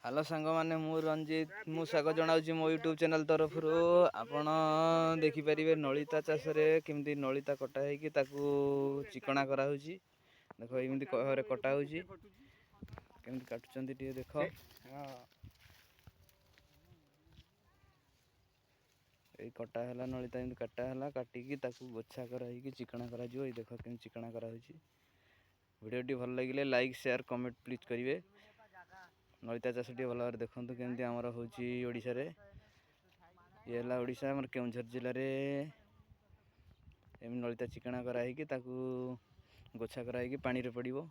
Hello सांग मैंने मु रंजित मु स्वागत जनाऊँ मो यूट्यूब चैनल तरफ आपण देखिपारे नलिता चाष केमती नलिता कटा हो चिकना कराऊँच देख एमती भाव कटा होमती काटुंट देख ये कटा है नलिता एमती काटा है काटिकी गोछा कर चिकना कर देख के चिकना कराऊँ वीडियोटी भल लगे लाइक शेयर कमेंट प्लीज करेंगे। नलिता चाष टी भल भाव देखते केमती आमर होड़शा ये ओडिशा आमर केउझर जिले में नलिता चिकना कराई गोछा कराई पानी रे पड़ो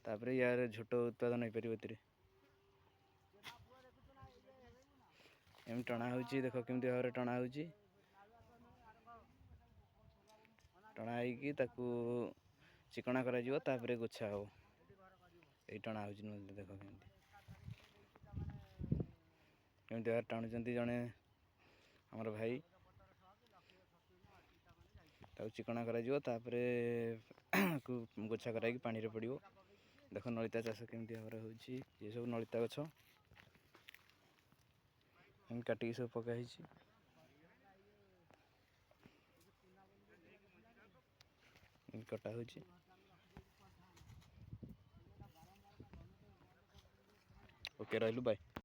तापर यार झोट उत्पादन हो पार एम टणा हो देख केमती भाव टणा हो टणा हो चिकना कर गोछा हो ये टणा हो देख केमती भाव टाणुंट जड़े आमर भाई चिकना कर गोछा कराई पानी रे पड़ो देख नलिता चाष केमती भाव हो सब नलिता गछ काटिकी सब पकाई कटा हो ओके रहलु बाय।